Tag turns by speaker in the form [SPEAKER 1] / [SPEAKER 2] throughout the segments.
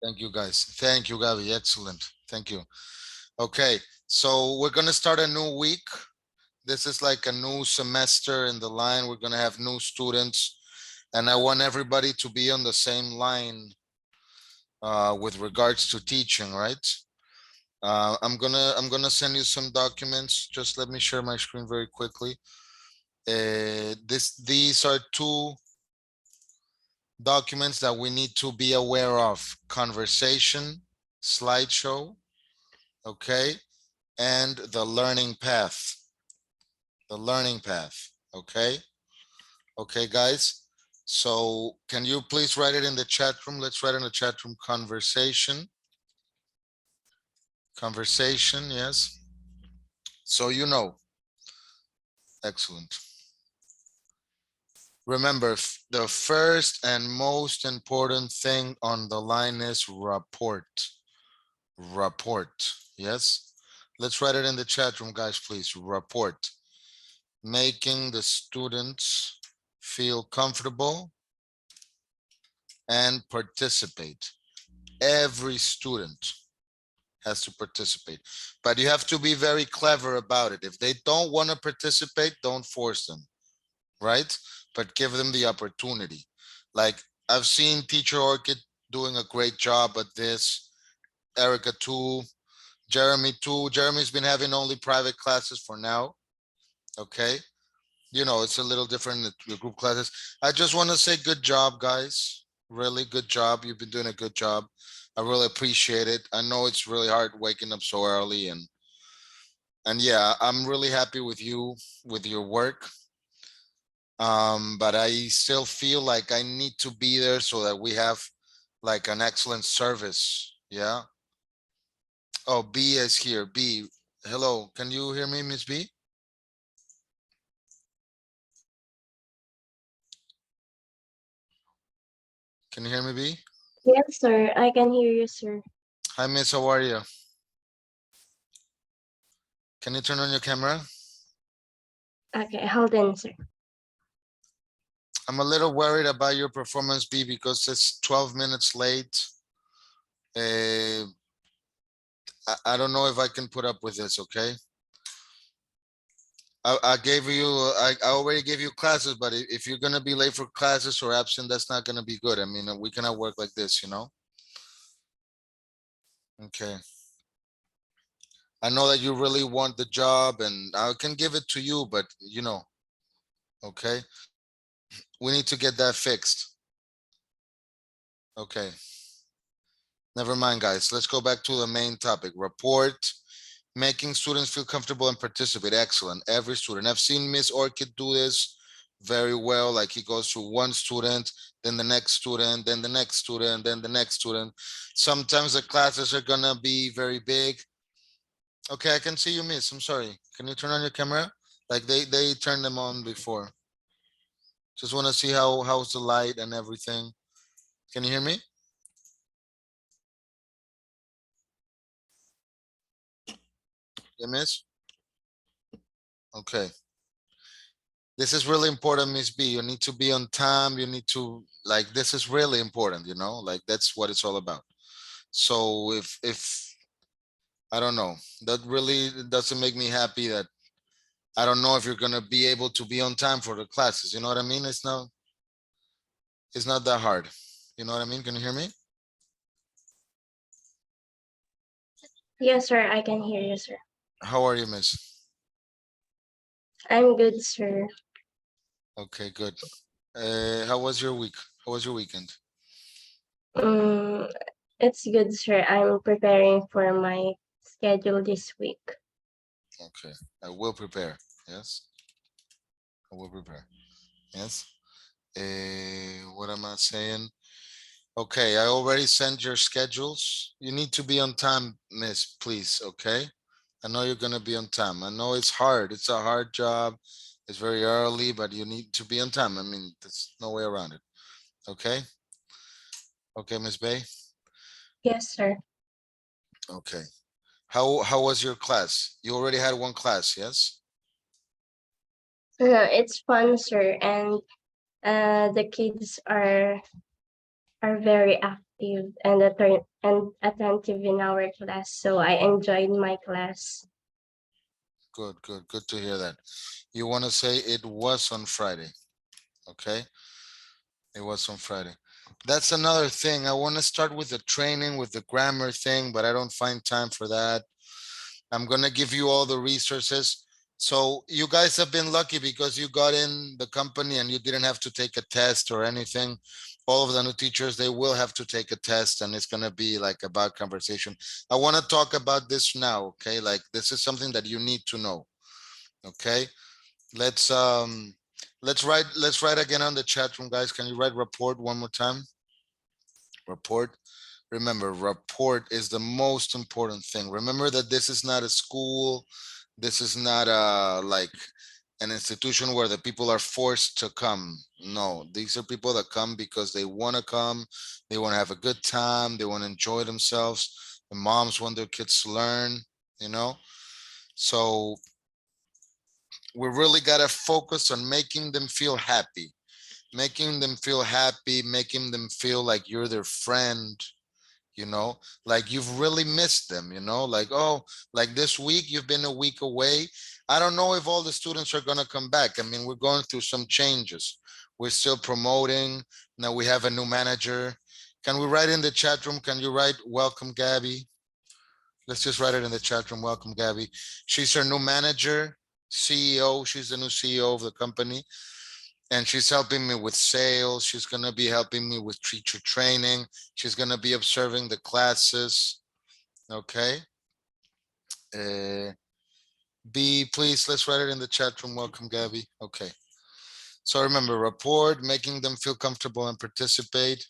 [SPEAKER 1] Thank you, guys. Thank you, Gabby. Excellent. Thank you. Okay, so we're gonna start a new week. This is like a new semester in the line. We're gonna have new students, and I want everybody to be on the same line with regards to teaching, right? I'm gonna send you some documents. Just let me share my screen very quickly. These are two documents that we need to be aware of: conversation, slideshow, okay, and the learning path. The learning path, okay, okay, guys. So can you please write it in the chat room? Let's write in the chat room: conversation, conversation. Yes. So you know, excellent. Remember, the first and most important thing on the line is report. Report. Yes. Let's write it in the chat room, guys, please. Report. Making the students feel comfortable and participate. Every student has to participate, but you have to be very clever about it. If they don't want to participate, don't force them, right? But give them the opportunity. Like, I've seen Teacher Orchid doing a great job at this, Erica too, Jeremy too. Jeremy's been having only private classes for now. Okay. You know, it's a little different in the group classes. I just want to say good job, guys. Really good job. You've been doing a good job. I really appreciate it. I know it's really hard waking up so early, and yeah, I'm really happy with you with your work. But I still feel like I need to be there so that we have like an excellent service. Yeah. Oh, B is here. B, hello. Can you hear me, Miss B? Can you hear me, B?
[SPEAKER 2] Yes, sir. I can hear you, sir.
[SPEAKER 1] Hi, Miss. How are you? Can you turn on your camera?
[SPEAKER 2] Okay, hold on, sir.
[SPEAKER 1] I'm a little worried about your performance, B, because it's 12 minutes late. Uh, I don't know if I can put up with this, okay? I gave you, I already gave you classes, but if you're gonna be late for classes or absent, that's not gonna be good. I mean, we cannot work like this, you know? Okay. I know that you really want the job and I can give it to you, but you know, okay? We need to get that fixed. Okay. Never mind, guys. Let's go back to the main topic. Report. Making students feel comfortable and participate. Excellent. Every student. I've seen Miss Orchid do this very well. Like, he goes through one student, then the next student, then the next student, then the next student. Sometimes the classes are gonna be very big. Okay, I can see you, Miss. I'm sorry. Can you turn on your camera? Like, they turned them on before. Just want to see how's the light and everything. Can you hear me? Yeah, Miss. Okay. This is really important, Miss B. You need to be on time. You need to, like, this is really important, you know, like that's what it's all about. So if I don't know, that really doesn't make me happy that I don't know if you're gonna be able to be on time for the classes. You know what I mean? It's not that hard. You know what I mean? Can you hear me?
[SPEAKER 2] Yes, sir. I can hear you, sir.
[SPEAKER 1] How are you, Miss?
[SPEAKER 2] I'm good, sir.
[SPEAKER 1] Okay, good. How was your week? How was your weekend?
[SPEAKER 2] Mm, it's good, sir. I'm preparing for my schedule this week.
[SPEAKER 1] Okay, I will prepare. Yes, I will prepare. Yes. What am I saying? Okay, I already sent your schedules. You need to be on time, Miss, please. Okay. I know you're gonna be on time. I know it's hard. It's a hard job. It's very early, but you need to be on time. I mean, there's no way around it. Okay. Okay, Miss Bay.
[SPEAKER 2] Yes, sir.
[SPEAKER 1] Okay. How was your class? You already had one class, yes?
[SPEAKER 2] It's fun, sir, and the kids are very active. and attentive in our class. So I enjoyed my class.
[SPEAKER 1] Good, good, good to hear that. You want to say it was on Friday, okay? It was on Friday. That's another thing. I want to start with the training, with the grammar thing, but I don't find time for that. I'm gonna give you all the resources. So you guys have been lucky because you got in the company and you didn't have to take a test or anything. All of the new teachers, they will have to take a test and it's gonna be like about conversation. I want to talk about this now, okay? Like this is something that you need to know. Okay. Let's let's write again on the chat room, guys. Can you write report one more time? Report. Remember, report is the most important thing. Remember that this is not a school. This is not like an institution where the people are forced to come. No, these are people that come because they want to come. They want to have a good time. They want to enjoy themselves. The moms want their kids to learn, you know? So we really got to focus on making them feel happy, making them feel like you're their friend, like you've really missed them, like, oh, like this week, you've been a week away. I don't know if all the students are going to come back. I mean, we're going through some changes. We're still promoting. Now we have a new manager. Can we write in the chat room? Can you write welcome, Gabby? Let's just write it in the chat room. Welcome, Gabby. She's our new manager, CEO. She's the new CEO of the company. And she's helping me with sales. She's going to be helping me with teacher training. She's going to be observing the classes. Okay. B, please, let's write it in the chat room. Welcome, Gabby. Okay. So remember, report, making them feel comfortable and participate.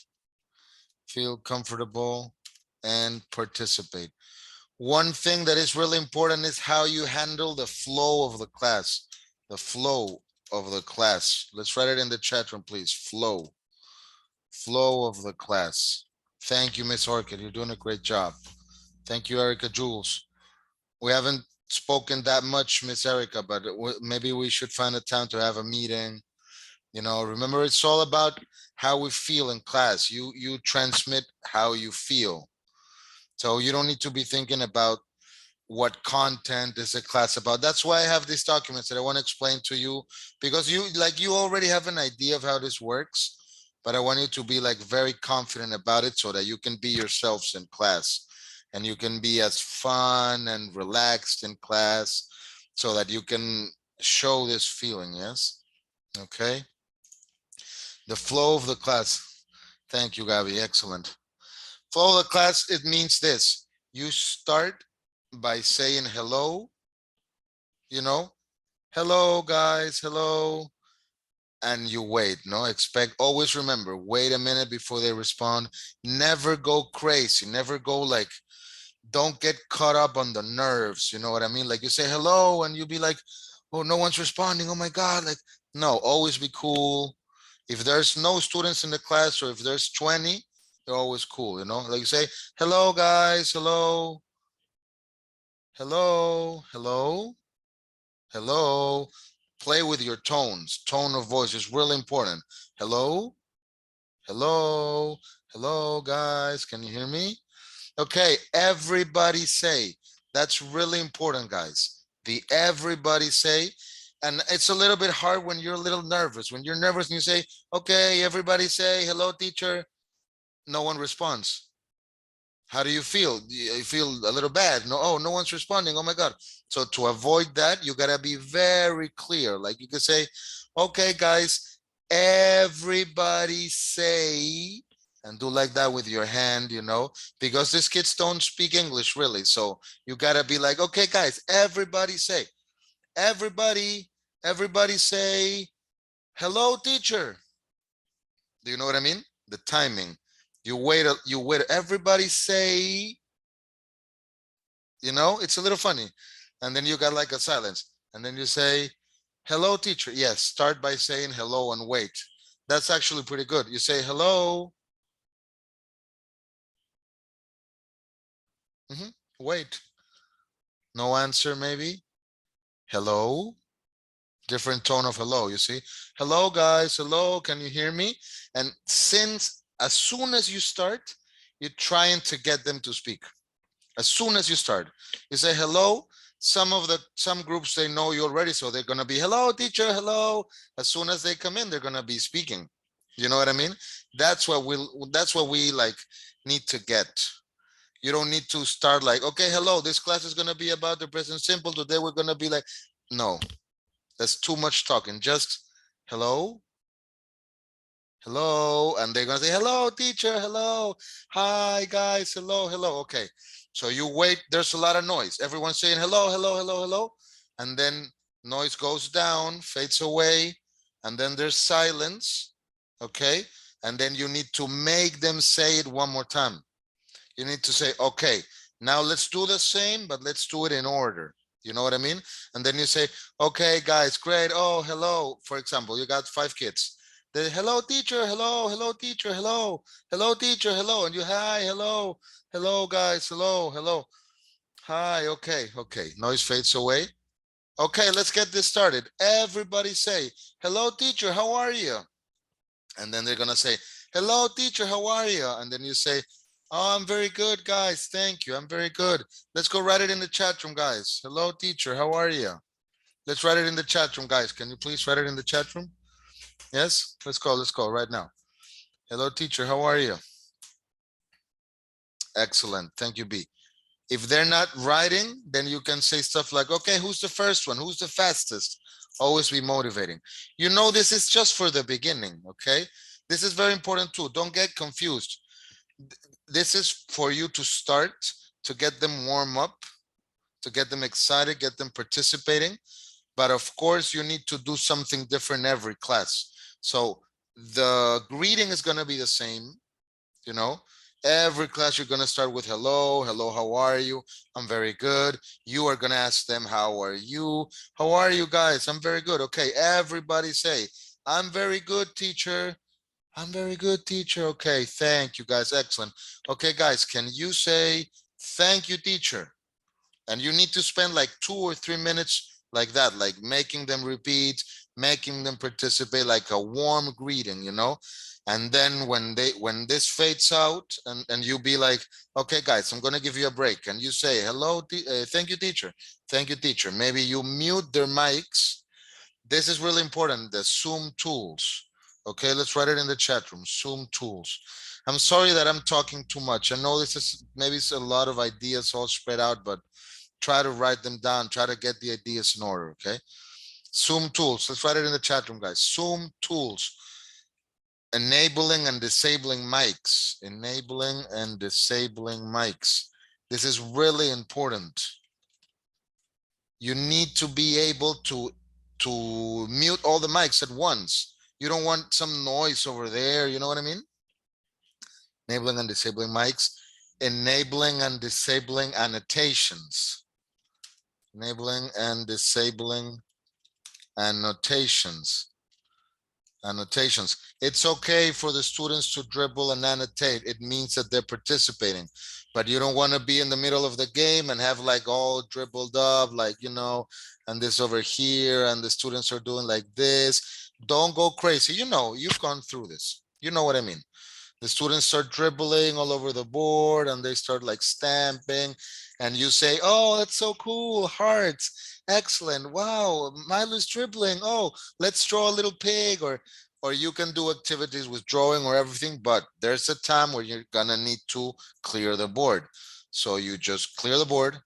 [SPEAKER 1] Feel comfortable and participate. One thing that is really important is how you handle the flow of the class. The flow of the class. Let's write it in the chat room, please. Flow. Flow of the class. Thank you, Miss Orchid. You're doing a great job. Thank you, Erica Jules. We haven't spoken that much, Miss Erica, but maybe we should find a time to have a meeting. Remember, it's all about how we feel in class. You transmit how you feel. So you don't need to be thinking about what content is a class about. That's why I have these documents that I want to explain to you, because you already have an idea of how this works, but I want you to be like very confident about it so that you can be yourselves in class and you can be as fun and relaxed in class so that you can show this feeling. Yes. Okay. The flow of the class. Thank you, Gabby. Excellent. Flow of the class, it means this. You start by saying hello, hello guys, hello, and you wait. Always remember, wait a minute before they respond. Never go crazy. Never go like, don't get caught up on the nerves. You know what I mean? Like you say hello and you be like, oh, no one's responding. Oh my God. Like, no, always be cool. If there's no students in the class or if there's 20, they're always cool. Like you say, hello guys, hello, hello, hello, hello. Play with your tones. Tone of voice is really important. Hello, hello, hello guys. Can you hear me? Okay, everybody say. That's really important, guys. The everybody say. And it's a little bit hard when you're a little nervous. When you're nervous and you say, okay, everybody say, hello, teacher. No one responds. How do you feel? You feel a little bad. No, oh, no one's responding. Oh my God. So to avoid that, you gotta be very clear. Like you can say, okay, guys, everybody say, and do like that with your hand, because these kids don't speak English really. So you gotta be like, okay, guys, everybody say, everybody, everybody say, hello, teacher. Do you know what I mean? The timing. You wait, everybody say, it's a little funny. And then you got like a silence. And then you say, hello, teacher. Yes, start by saying hello and wait. That's actually pretty good. You say hello. Wait. No answer, maybe. Hello. Different tone of hello, you see. Hello, guys. Hello, can you hear me? And as soon as you start, you're trying to get them to speak. As soon as you start, you say hello. Some groups, they know you already, so they're gonna be hello, teacher, hello. As soon as they come in, they're gonna be speaking. You know what I mean? That's what we like need to get. You don't need to start like, okay, hello, this class is gonna be about the present simple. Today we're gonna be like, no, that's too much talking. Just hello, hello, and they're gonna say, hello, teacher, hello, hi, guys, hello, hello. Okay, so you wait, there's a lot of noise. Everyone's saying hello, hello, hello, hello, and then noise goes down, fades away, and then there's silence, okay? And then you need to make them say it one more time. You need to say, okay, now let's do the same, but let's do it in order. You know what I mean? And then you say, okay, guys, great. Oh, hello. For example, you got 5 kids. They, hello, teacher. Hello, hello, teacher. Hello, hello, teacher. Hello. And you, hi, hello, hello, guys. Hello, hello. Hi. Okay, okay. Noise fades away. Okay, let's get this started. Everybody say, hello, teacher. How are you? And then they're gonna say, hello, teacher, how are you? And then you say, oh, I'm very good, guys. Thank you. I'm very good. Let's go write it in the chat room, guys. Hello, teacher, how are you? Let's write it in the chat room, guys. Can you please write it in the chat room? Yes, let's go right now. Hello, teacher, how are you? Excellent. Thank you, B. If they're not writing, then you can say stuff like, okay, who's the first one? Who's the fastest? Always be motivating. You know, this is just for the beginning, okay? This is very important too. Don't get confused. This is for you to start, to get them warm up, to get them excited, get them participating. But of course, you need to do something different every class. So the greeting is going to be the same, you know. Every class you're going to start with hello, hello, how are you? I'm very good. You are going to ask them, how are you? How are you guys? I'm very good. Okay, everybody say, I'm very good, teacher. I'm very good, teacher. Okay, thank you, guys. Excellent. Okay, guys, can you say thank you, teacher? And you need to spend like 2 or 3 minutes like that, like making them repeat, making them participate, like a warm greeting, you know. And then when this fades out, and you be like, okay, guys, I'm gonna give you a break, and you say hello, thank you, teacher. Thank you, teacher. Maybe you mute their mics. This is really important, the Zoom tools. Okay, let's write it in the chat room, Zoom tools. I'm sorry that I'm talking too much. I know this is maybe it's a lot of ideas all spread out, but try to write them down. Try to get the ideas in order, okay? Zoom tools, let's write it in the chat room, guys. Zoom tools, enabling and disabling mics, enabling and disabling mics. This is really important. You need to be able to mute all the mics at once. You don't want some noise over there, you know what I mean? Enabling and disabling mics, enabling and disabling annotations, enabling and disabling annotations. Annotations. It's okay for the students to dribble and annotate. It means that they're participating, but you don't want to be in the middle of the game and have like all dribbled up, like, you know, and this over here, and the students are doing like this. Don't go crazy. You know, you've gone through this. You know what I mean? The students start dribbling all over the board and they start like stamping, and you say, oh, that's so cool, hearts, excellent, wow, Milo's dribbling, oh, let's draw a little pig. Or you can do activities with drawing or everything, but there's a time where you're gonna need to clear the board. So you just clear the board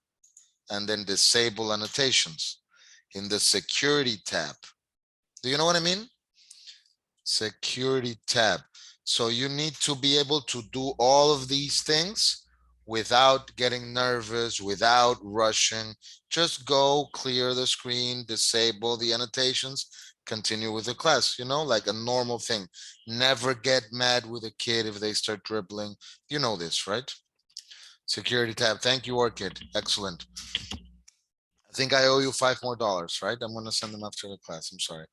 [SPEAKER 1] and then disable annotations in the security tab. Do you know what I mean? Security tab. So you need to be able to do all of these things without getting nervous, without rushing. Just go clear the screen, disable the annotations, continue with the class, you know, like a normal thing. Never get mad with a kid if they start dribbling. You know this, right? Security tab. Thank you, Orchid. Excellent. I think I owe you $5 more, right? I'm gonna send them after the class. I'm sorry.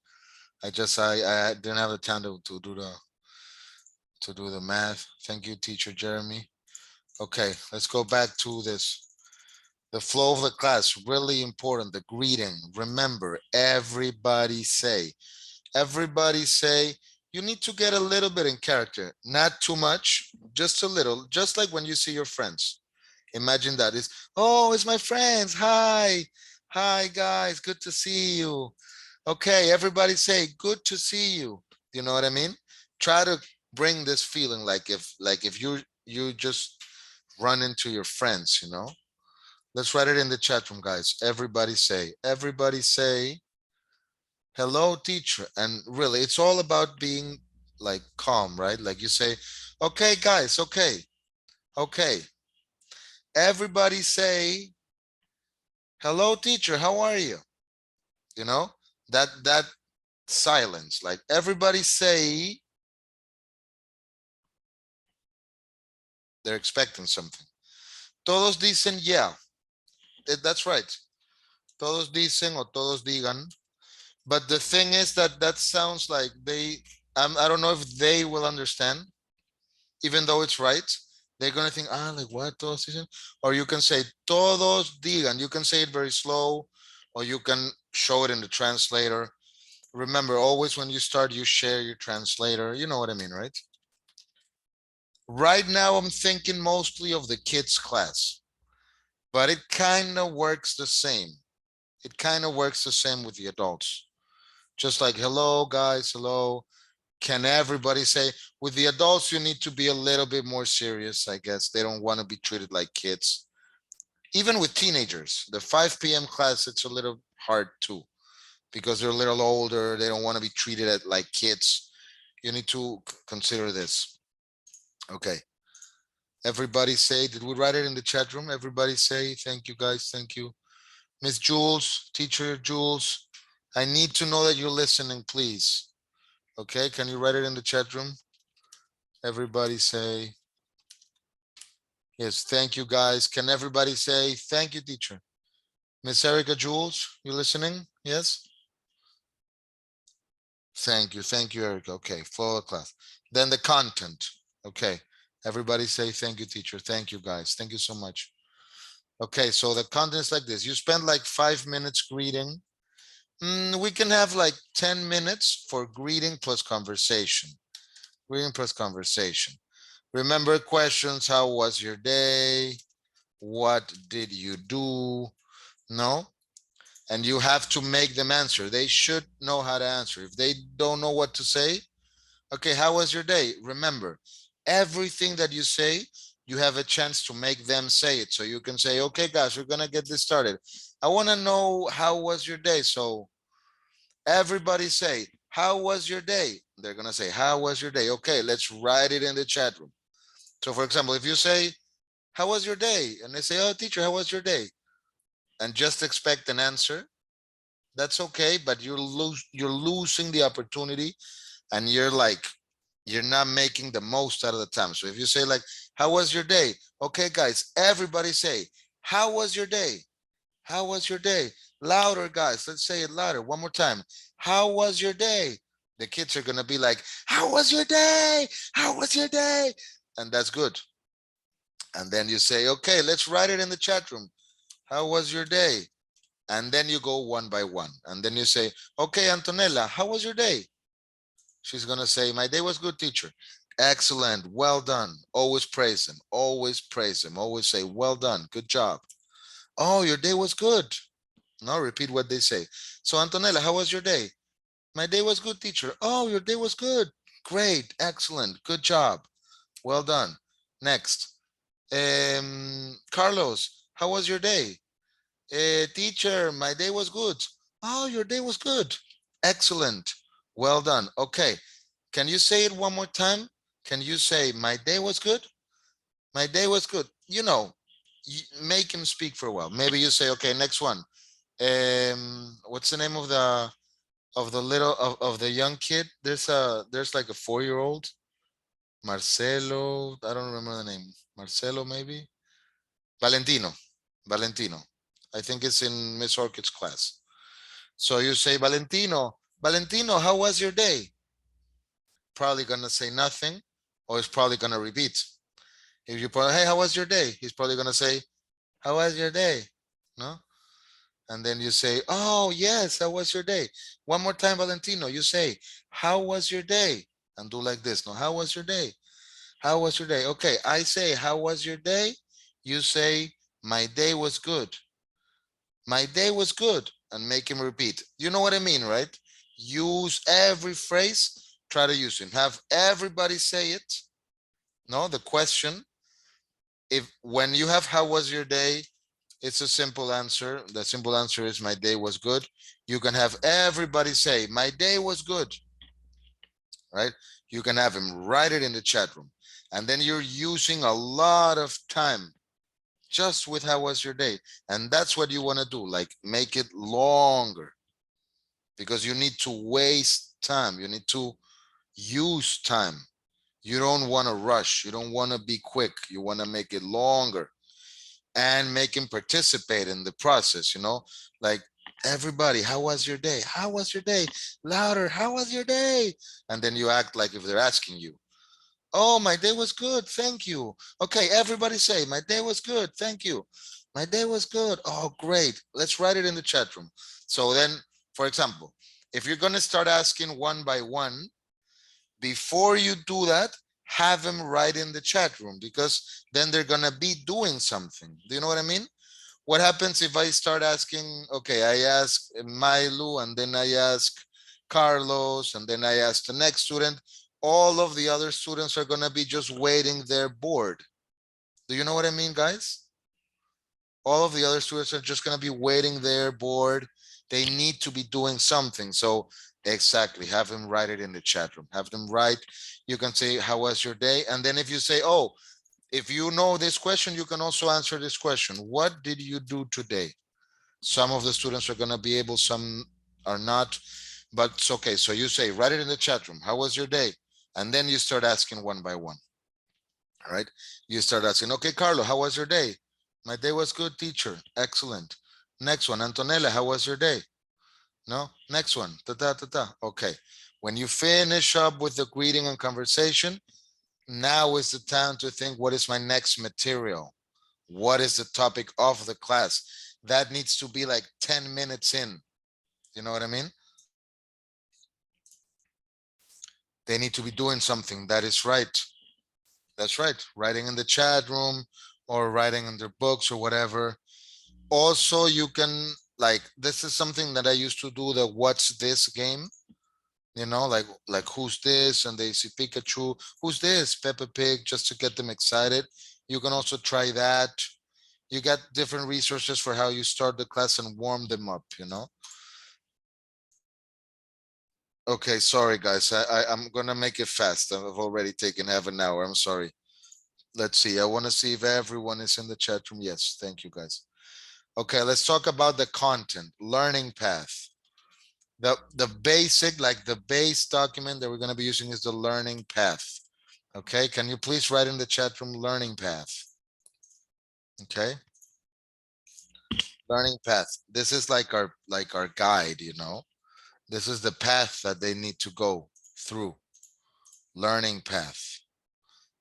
[SPEAKER 1] I didn't have the time to do the math. Thank you, teacher Jeremy. Okay, let's go back to this. The flow of the class, really important. The greeting. Remember, everybody say. Everybody say, you need to get a little bit in character, not too much, just a little, just like when you see your friends. Imagine that is, oh, it's my friends. Hi. Hi, guys. Good to see you. Okay, everybody say, good to see you. You know what I mean? Try to bring this feeling like if you just run into your friends, you know? Let's write it in the chat room, guys. Everybody say, hello, teacher. And really, it's all about being like calm, right? Like you say, okay, guys, okay, okay. Everybody say, hello, teacher, how are you? You know, that silence, like everybody say they're expecting something. Todos dicen, yeah, that's right. Todos dicen o todos digan. But the thing is that that sounds like I don't know if they will understand, even though it's right. They're going to think, ah, like what, todos dicen? Or you can say, todos digan. You can say it very slow, or you can show it in the translator. Remember, always when you start, you share your translator. You know what I mean, right? Right now, I'm thinking mostly of the kids' class, but it kind of works the same. It kind of works the same with the adults. Just like, hello, guys, hello. Can everybody say, with the adults, you need to be a little bit more serious, I guess. They don't want to be treated like kids. Even with teenagers, the 5 p.m. class, it's a little hard too, because they're a little older. They don't want to be treated like kids. You need to consider this. Okay. Everybody say, did we write it in the chat room? Everybody say, thank you, guys. Thank you. Miss Jules, teacher Jules, I need to know that you're listening, please. Okay, can you write it in the chat room? Everybody say, yes, thank you, guys. Can everybody say, thank you, teacher? Miss Erica Jules, you listening? Yes? Thank you, Erica. Okay, follow the class. Then the content. Okay, everybody say, thank you, teacher. Thank you, guys. Thank you so much. Okay, so the content is like this. You spend like 5 minutes greeting. We can have like 10 minutes for greeting plus conversation. Greeting plus conversation. Remember questions. How was your day? What did you do? No? And you have to make them answer. They should know how to answer. If they don't know what to say, okay, how was your day? Remember, everything that you say, you have a chance to make them say it. So you can say, okay, guys, we're going to get this started. I want to know how was your day? So everybody say, how was your day? They're going to say, how was your day? Okay, let's write it in the chat room. So for example, if you say, how was your day? And they say, oh, teacher, how was your day? And just expect an answer. That's okay, but you're losing the opportunity, and you're not making the most out of the time. So if you say like, how was your day? Okay, guys, everybody say, how was your day? How was your day? Louder, guys. Let's say it louder. One more time. How was your day? The kids are going to be like, how was your day? How was your day? And that's good. And then you say, okay, let's write it in the chat room. How was your day? And then you go one by one. And then you say, okay, Antonella, how was your day? She's going to say, my day was good, teacher. Excellent. Well done. Always praise him. Always praise him. Always say, well done. Good job. Oh, your day was good. Now repeat what they say. So, Antonella, how was your day? My day was good, teacher. Oh, your day was good. Great. Excellent. Good job. Well done. Next. Carlos, how was your day? Teacher, my day was good. Oh, your day was good. Excellent. Well done. Okay. Can you say it one more time? Can you say, my day was good? My day was good. You know, make him speak for a while. Maybe you say, okay, next one. What's the name of the young kid? There's like a 4-year-old. Marcelo. I don't remember the name. Marcelo, maybe. Valentino. Valentino. I think it's in Miss Orchid's class. So you say, Valentino, Valentino, how was your day? Probably gonna say nothing, or he's probably gonna repeat. If you put, hey, how was your day? He's probably gonna say, how was your day? No? And then you say, oh, yes, how was your day? One more time, Valentino, you say, how was your day? and do like this. No, how was your day? How was your day? Okay, I say, how was your day? You say, my day was good. My day was good. And make him repeat. You know what I mean, right? Use every phrase. Try to use him. Have everybody say it. No, the question. If when you have how was your day, it's a simple answer. The simple answer is my day was good. You can have everybody say, my day was good, right? You can have him write it in the chat room. And then you're using a lot of time just with how was your day. And that's what you want to do, like make it longer because you need to waste time. You need to use time. You don't want to rush. You don't want to be quick. You want to make it longer and make him participate in the process, like everybody, how was your day? How was your day? Louder, how was your day? And then you act like if they're asking you. Oh, my day was good. Thank you. Okay, everybody say, my day was good. Thank you. My day was good. Oh, great. Let's write it in the chat room. So then, for example, if you're going to start asking one by one, before you do that, have them write in the chat room because then they're going to be doing something. Do you know what I mean? What happens if I start asking, okay, I ask Milo and then I ask Carlos and then I ask the next student, all of the other students are going to be just waiting there bored. Do you know what I mean, guys? All of the other students are just going to be waiting there bored. They need to be doing something. So exactly, have them write it in the chat room. Have them write. You can say, how was your day? And then if you say, oh, if you know this question, you can also answer this question. What did you do today? Some of the students are going to be able, some are not, but it's okay. So you say, write it in the chat room. How was your day? And then you start asking one by one. All right. You start asking, okay, Carlo, how was your day? My day was good, teacher. Excellent. Next one, Antonella, how was your day? No, next one. Ta ta ta ta. Okay. When you finish up with the greeting and conversation, now is the time to think, what is my next material? What is the topic of the class? That needs to be like 10 minutes in. You know what I mean? They need to be doing something. That is right. That's right. Writing in the chat room or writing in their books or whatever. Also, you can, like, this is something that I used to do, the what's this game. Like who's this? And they see Pikachu. Who's this? Peppa Pig, just to get them excited. You can also try that. You get different resources for how you start the class and warm them up. Okay, sorry guys. I'm gonna make it fast. I've already taken half an hour. I'm sorry. Let's see. I want to see if everyone is in the chat room. Yes, thank you guys. Okay, let's talk about the content, learning path. The basic, like the base document that we're gonna be using is the learning path. Okay, can you please write in the chat room learning path? Okay. Learning path. This is like our guide. This is the path that they need to go through. Learning path.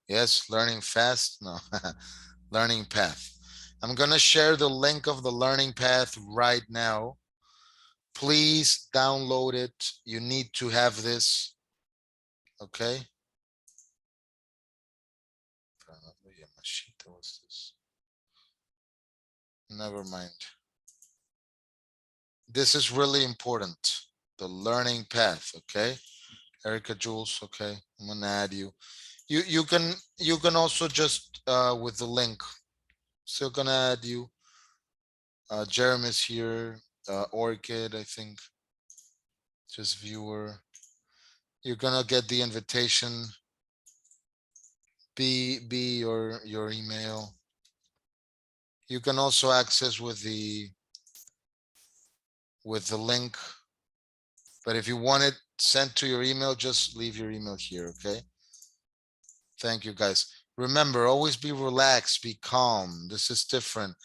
[SPEAKER 1] Yes, learning fast. No, learning path. I'm gonna share the link of the learning path right now. Please download it. You need to have this. Okay. What's this? Never mind. This is really important. The learning path. Okay. Erica Jules. Okay. I'm gonna add you. You can also just with the link. Still gonna add you. Jeremy's here. Orchid, I think. Just viewer. You're gonna get the invitation. Be your email. You can also access with the link. But if you want it sent to your email, just leave your email here, okay? Thank you, guys. Remember, always be relaxed, be calm. This is different.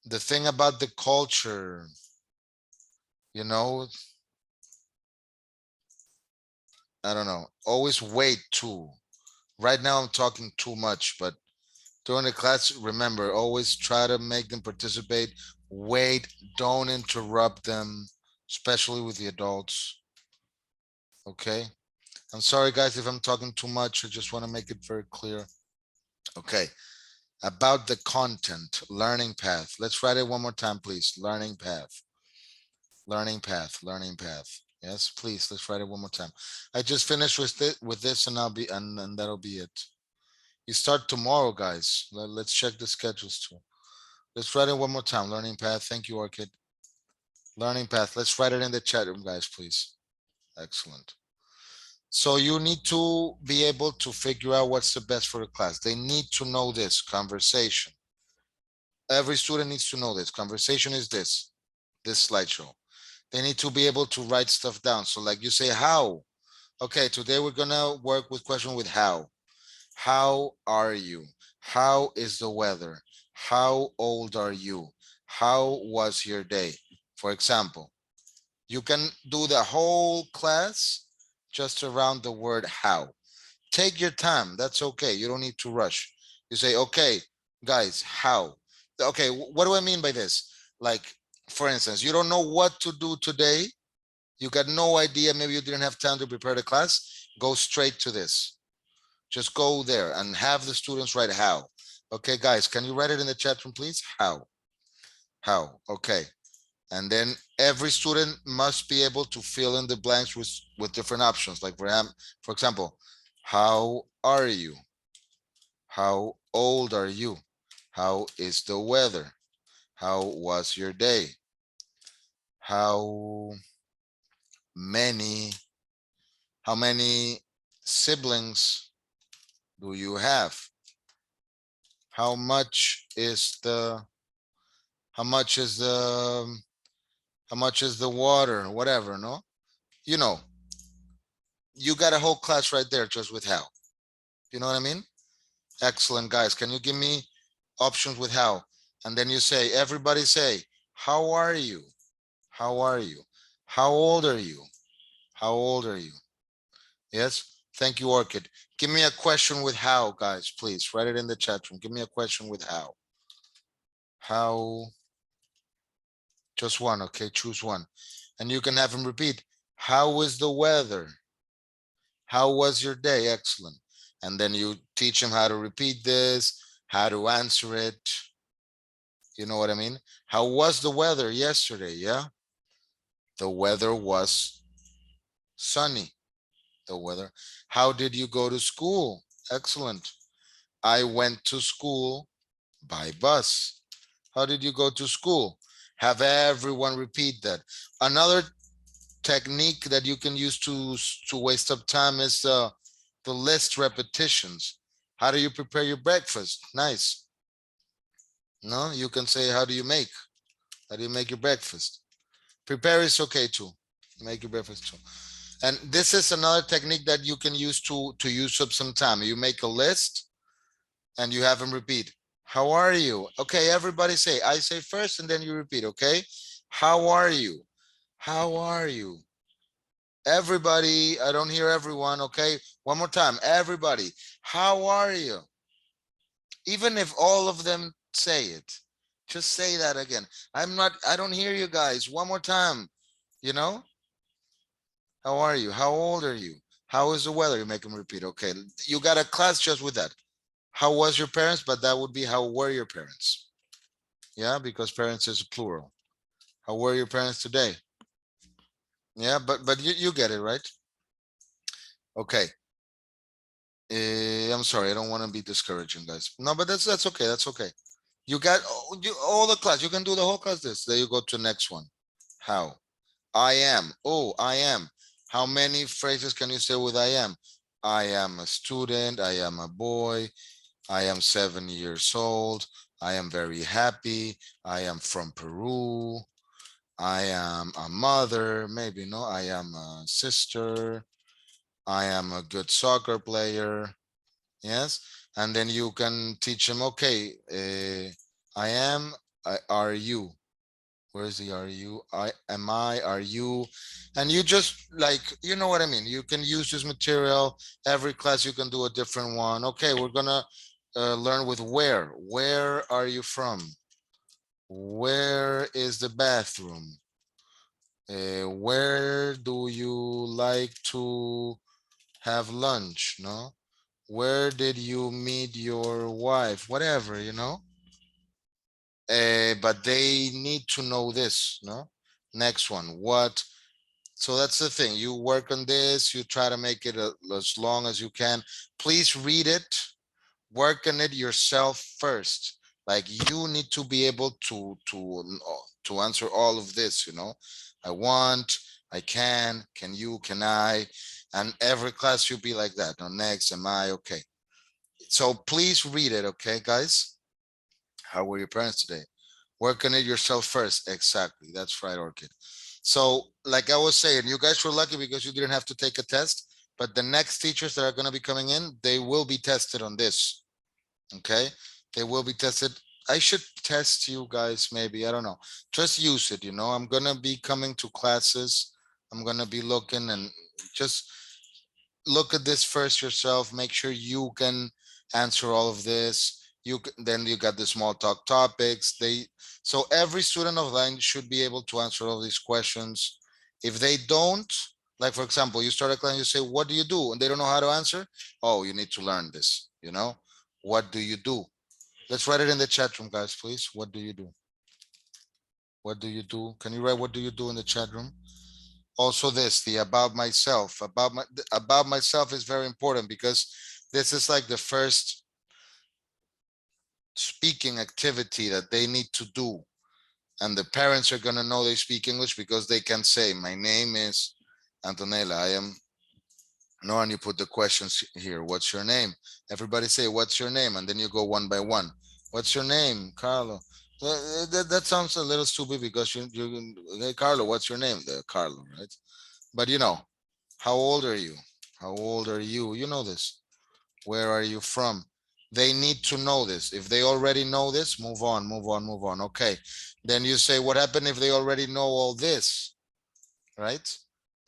[SPEAKER 1] The thing about the culture, you know, I don't know, always wait too. Right now, I'm talking too much, but during the class, remember, always try to make them participate. Wait, don't interrupt them, especially with the adults. Okay. I'm sorry, guys, if I'm talking too much. I just want to make it very clear. Okay. About the content, learning path. Let's write it one more time, please. Learning path. Learning path. Learning path. Yes, please. Let's write it one more time. I just finished with this, and I'll be and that'll be it. You start tomorrow, guys. Let's check the schedules too. Let's write it one more time. Learning path. Thank you, Orchid. Learning path. Let's write it in the chat room, guys, please. Excellent. So you need to be able to figure out what's the best for the class. They need to know this conversation. Every student needs to know this. Conversation is this slideshow. They need to be able to write stuff down. So like you say, how? Okay, today we're gonna work with question with how. How are you? How is the weather? How old are you? How was your day? For example, you can do the whole class just around the word how. Take your time. That's okay. You don't need to rush. You say, okay, guys, how? Okay, what do I mean by this? Like, for instance, you don't know what to do today. You got no idea. Maybe you didn't have time to prepare the class. Go straight to this. Just go there and have the students write how. Okay, guys, can you write it in the chat room, please? How? How? Okay. And then every student must be able to fill in the blanks with different options. Like for example, how are you? How old are you? How is the weather? How was your day? How many how many siblings do you have? How much is the how much is the how much is the water? Whatever, no? You know, you got a whole class right there just with how. You know what I mean? Excellent, guys. Can you give me options with how? And then you say, everybody say, how are you? How are you? How old are you? How old are you? Yes. Thank you, Orchid. Give me a question with how, guys, please. Write it in the chat room. Give me a question with how. How, just one, okay? Choose one. And you can have him repeat. How is the weather? How was your day? Excellent. And then you teach him how to repeat this, how to answer it. You know what I mean? How was the weather yesterday? Yeah. The weather was sunny. The weather. How did you go to school? Excellent. I went to school by bus. How did you go to school? Have everyone repeat that. Another technique that you can use to waste up time is the list repetitions. How do you prepare your breakfast? Nice. No, you can say, how do you make? How do you make your breakfast? Prepare is okay too. Make your breakfast too. And this is another technique that you can use to use up some time. You make a list and you have them repeat. How are you? Okay, everybody say, I say first and then you repeat, okay? How are you? How are you? Everybody, I don't hear everyone, okay? One more time, everybody, how are you? Even if all of them say it, just say that again. I don't hear you guys. One more time, you know? How are you? How old are you? How is the weather? You make them repeat. Okay, you got a class just with that. How was your parents? But that would be how were your parents? Yeah, because parents is plural. How were your parents today? Yeah, but you get it, right? Okay. I'm sorry, I don't want to be discouraging, guys. No, but that's okay. That's okay. You got all the class. You can do the whole class. This. There you go to next one. How? I am. Oh, I am. How many phrases can you say with I am? I am a student. I am a boy. I am 7 years old. I am very happy. I am from Peru. I am a mother. Maybe no. I am a sister. I am a good soccer player. Yes. And then you can teach them, okay, I am, are you? Where's the are you? Are you? And you just like, you know what I mean? You can use this material. Every class you can do a different one. Okay, we're gonna learn with where. Where are you from? Where is the bathroom? Where do you like to have lunch, no? Where did you meet your wife? Whatever, but they need to know this, no? Next one, what? So that's the thing. You work on this, you try to make it as long as you can. Please read it, work on it yourself first. Like you need to be able to answer all of this, I want, I can you, can I? And every class you'll be like that. No, next, am I okay? So please read it, okay, guys? How were your parents today? Work on it yourself first. Exactly. That's right, Orchid. So, like I was saying, you guys were lucky because you didn't have to take a test, but the next teachers that are going to be coming in, they will be tested on this. Okay. They will be tested. I should test you guys, maybe. I don't know. Just use it. I'm going to be coming to classes. I'm going to be looking and just look at this first yourself. Make sure you can answer all of this. Then you got the small talk topics. So every student of line should be able to answer all these questions. If they don't, like for example, you start a class, you say, "What do you do?" and they don't know how to answer. Oh, you need to learn this. What do you do? Let's write it in the chat room, guys, please. What do you do? What do you do? Can you write what do you do in the chat room? Also this, the about myself, about myself is very important because this is like the first speaking activity that they need to do, and the parents are going to know they speak English because they can say, my name is Antonella, I am no, and you put the questions here. What's your name? Everybody say, what's your name? And then you go one by one. What's your name? Carlo. That sounds a little stupid because hey, Carlo, what's your name? Carlo, right? But how old are you? How old are you? You know this. Where are you from? They need to know this. If they already know this, move on, move on, move on. Okay. Then you say, what happened if they already know all this? Right?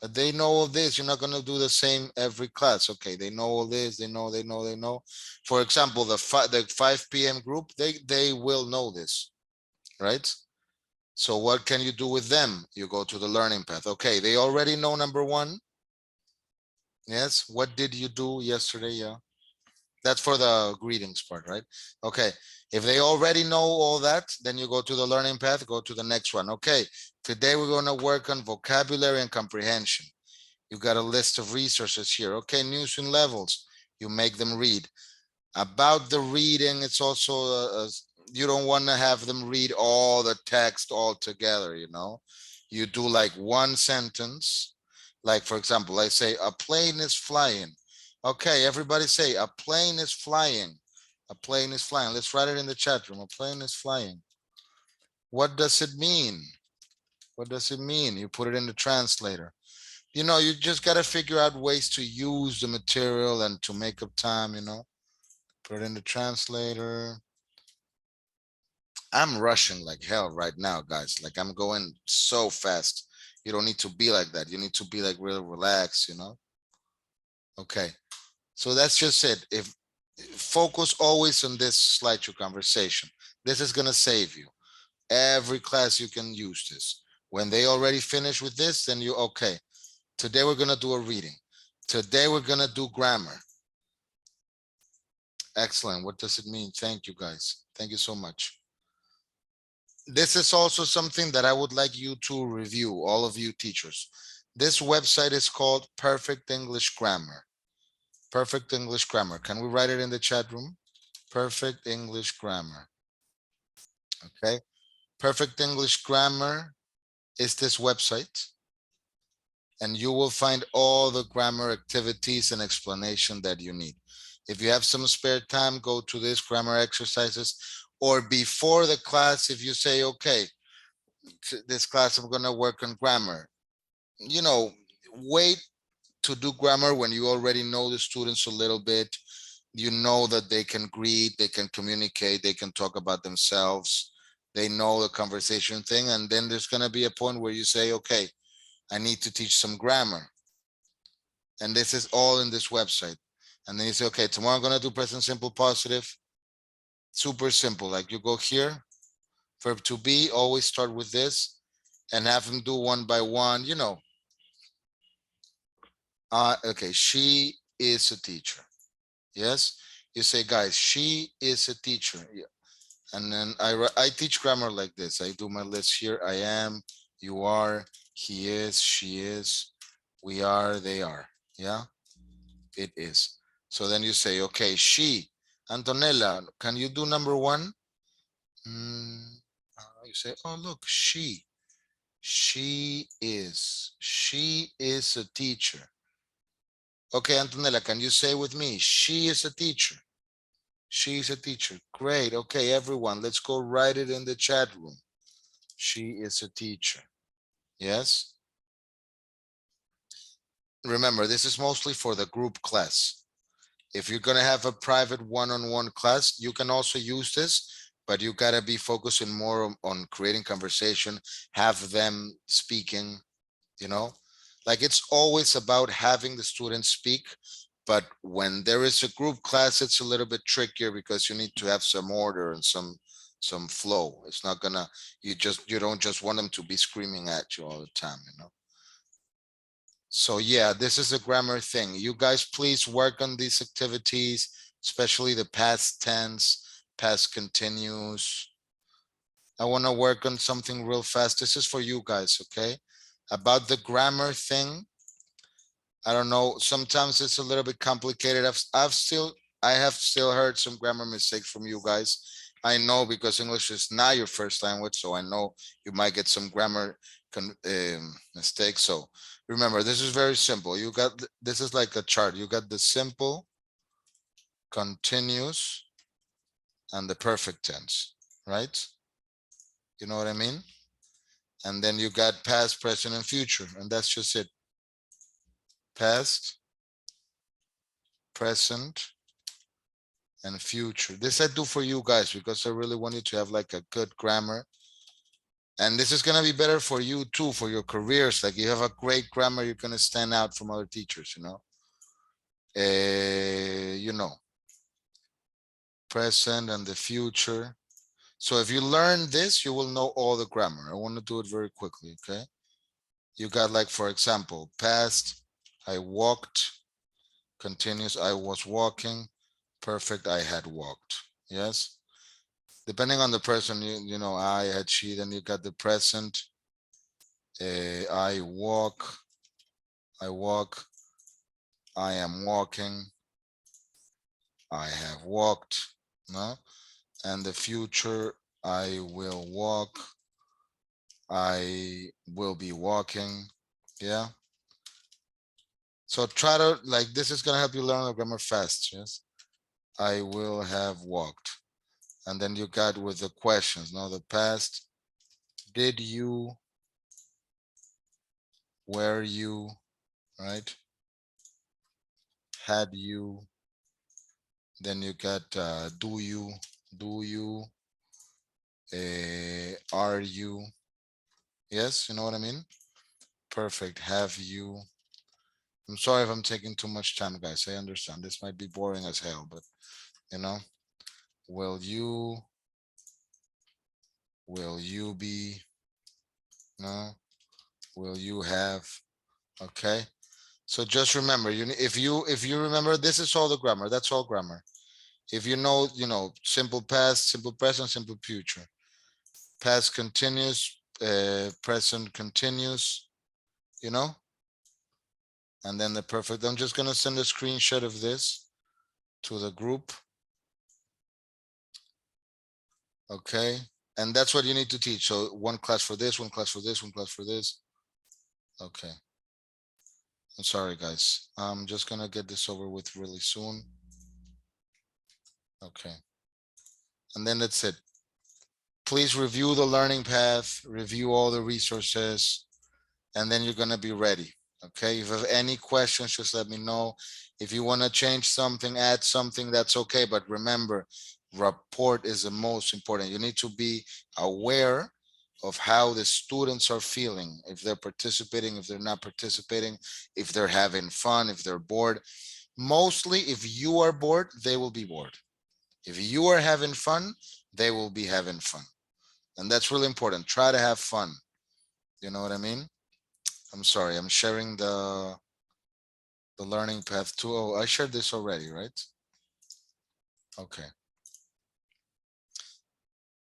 [SPEAKER 1] But they know all this. You're not going to do the same every class. Okay. They know all this. They know. For example, the 5 p.m. group, they will know this. Right? So what can you do with them? You go to the learning path. Okay. They already know number one. Yes. What did you do yesterday? Yeah. That's for the greetings part, right? Okay. If they already know all that, then you go to the learning path, go to the next one. Okay. Today we're going to work on vocabulary and comprehension. You got a list of resources here. Okay. News and levels. You make them read. About the reading, it's also, you don't want to have them read all the text all together, You do like one sentence. Like, for example, I say, a plane is flying. Okay, everybody say, a plane is flying. A plane is flying. Let's write it in the chat room. A plane is flying. What does it mean? What does it mean? You put it in the translator. You just got to figure out ways to use the material and to make up time, Put it in the translator. I'm rushing like hell right now, guys. Like I'm going so fast. You don't need to be like that. You need to be like real relaxed, Okay. So that's just it. If focus always on this slideshow conversation, this is gonna save you. Every class you can use this. When they already finish with this, then you okay. Today we're gonna do a reading. Today we're gonna do grammar. Excellent. What does it mean? Thank you, guys. Thank you so much. This is also something that I would like you to review, all of you teachers. This website is called Perfect English Grammar. Perfect English Grammar. Can we write it in the chat room? Perfect English Grammar. Okay. Perfect English Grammar is this website. And you will find all the grammar activities and explanation that you need. If you have some spare time, go to this grammar exercises, or before the class, if you say, okay, this class, I'm going to work on grammar, wait to do grammar when you already know the students a little bit. You know that they can greet, they can communicate, they can talk about themselves, they know the conversation thing. And then there's going to be a point where you say, okay, I need to teach some grammar. And this is all in this website. And then you say, okay, tomorrow I'm going to do present simple positive. Super simple. Like you go here, verb to be, always start with this and have them do one by one, Okay, she is a teacher. Yes. You say, guys, she is a teacher. Yeah. And then I teach grammar like this. I do my list here. I am, you are, he is, she is, we are, they are. Yeah, it is. So then you say, okay, she, Antonella, can you do number one? You say, oh, look, she is a teacher. Okay, Antonella, can you say with me? She is a teacher. She's a teacher. Great. Okay, everyone, let's go write it in the chat room. She is a teacher. Yes. Remember, this is mostly for the group class. If you're going to have a private one-on-one class, you can also use this, but you got to be focusing more on creating conversation, have them speaking, you know, like it's always about having the students speak. But when there is a group class, it's a little bit trickier because you need to have some order and some flow. It's not gonna, you don't just want them to be screaming at you all the time, you know. So yeah, this is a grammar thing. You guys please work on these activities, especially the past tense, past continuous. I want to work on something real fast. This is for you guys, okay? About the grammar thing. I don't know. Sometimes it's a little bit complicated. I have still heard some grammar mistakes from you guys. I know because English is not your first language, so I know you might get some grammar mistakes. So remember, this is very simple. You got this is like a chart. You got the simple, continuous, and the perfect tense, right? You know what I mean? And then you got past, present, and future, and that's just it. Past, present, and future. This I do for you guys because I really want you to have like a good grammar. And this is going to be better for you too, for your careers. Like you have a great grammar, you're going to stand out from other teachers, you know. You know, present and the future. So if you learn this, you will know all the grammar. I want to do it very quickly, okay? You got like, for example, past, I walked, continuous, I was walking, perfect, I had walked. Yes. Depending on the person, you know, I had, she, then you got the present. I walk, I walk, I am walking, I have walked, no? And the future, I will walk, I will be walking, yeah? So try to, like, this is gonna help you learn the grammar fast, yes? I will have walked. And then you got with the questions, now the past, did you, were you, right? Had you, then you got do you, are you, yes, you know what I mean? Perfect. Have you, I'm sorry if I'm taking too much time, guys. I understand this might be boring as hell, but you know, will you be, no, will you have, okay? So just remember, if you remember, this is all the grammar. That's all grammar. If you know, simple past, simple present, simple future, past continuous, present continuous, you know, and then the perfect. I'm just gonna send a screenshot of this to the group. Okay, and that's what you need to teach. So one class for this, one class for this, one class for this. Okay. I'm sorry, guys. I'm just gonna get this over with really soon. Okay. And then that's it. Please review the learning path, review all the resources, and then you're gonna be ready. Okay. If you have any questions, just let me know. If you want to change something, add something, that's okay. But remember, report is the most important. You need to be aware of how the students are feeling, if they're participating, if they're not participating, if they're having fun, if they're bored. Mostly, if you are bored, they will be bored. If you are having fun, they will be having fun. And that's really important. Try to have fun. You know what I mean? I'm sorry, I'm sharing The learning path 2.0. I shared this already, right? Okay.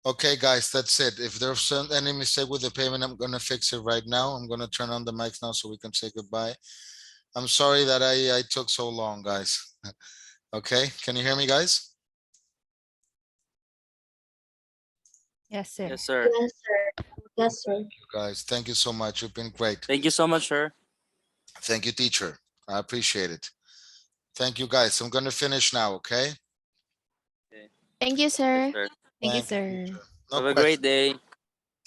[SPEAKER 1] Okay, guys, that's it. If there's any mistake with the payment, I'm gonna fix it right now. I'm gonna turn on the mics now so we can say goodbye. I'm sorry that I took so long, guys. Okay, can you hear me, guys?
[SPEAKER 3] Yes, sir.
[SPEAKER 4] Yes, sir.
[SPEAKER 2] Yes, sir. Yes, sir.
[SPEAKER 1] Guys, thank you so much. You've been great.
[SPEAKER 4] Thank you so much, sir.
[SPEAKER 1] Thank you, teacher. I appreciate it. Thank you, guys. I'm gonna finish now, okay?
[SPEAKER 3] Thank you,
[SPEAKER 4] Yes,
[SPEAKER 3] sir.
[SPEAKER 4] sir.
[SPEAKER 3] Thank you,
[SPEAKER 1] Thank
[SPEAKER 3] sir.
[SPEAKER 1] teacher. No
[SPEAKER 4] Have a
[SPEAKER 1] question.
[SPEAKER 4] great day.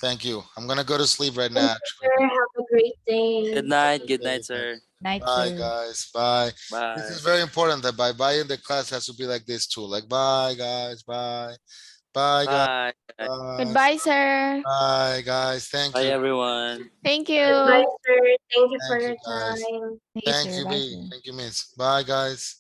[SPEAKER 1] Thank you. I'm gonna go to sleep right now,
[SPEAKER 2] Thank you,
[SPEAKER 1] actually.
[SPEAKER 2] sir. Have a great day.
[SPEAKER 4] Good night. Good
[SPEAKER 1] Okay,
[SPEAKER 4] night, sir.
[SPEAKER 3] Night,
[SPEAKER 1] bye,
[SPEAKER 3] sir.
[SPEAKER 1] guys. Bye. This
[SPEAKER 4] Bye.
[SPEAKER 1] is very important that bye in the class has to be like this too. Like, bye, guys. Bye. Bye, guys.
[SPEAKER 4] Bye.
[SPEAKER 1] Bye.
[SPEAKER 3] Goodbye, sir.
[SPEAKER 1] Bye, guys. Thank
[SPEAKER 4] Bye,
[SPEAKER 1] you.
[SPEAKER 4] everyone.
[SPEAKER 3] Thank
[SPEAKER 2] Bye,
[SPEAKER 3] you.
[SPEAKER 2] sir. Thank you for
[SPEAKER 1] Thank you,
[SPEAKER 2] your
[SPEAKER 1] guys.
[SPEAKER 2] time.
[SPEAKER 3] Thank you,
[SPEAKER 1] Thank
[SPEAKER 3] sir.
[SPEAKER 1] you,
[SPEAKER 3] Bye,
[SPEAKER 1] B.
[SPEAKER 3] sir.
[SPEAKER 1] Thank you, Miss. Bye, guys.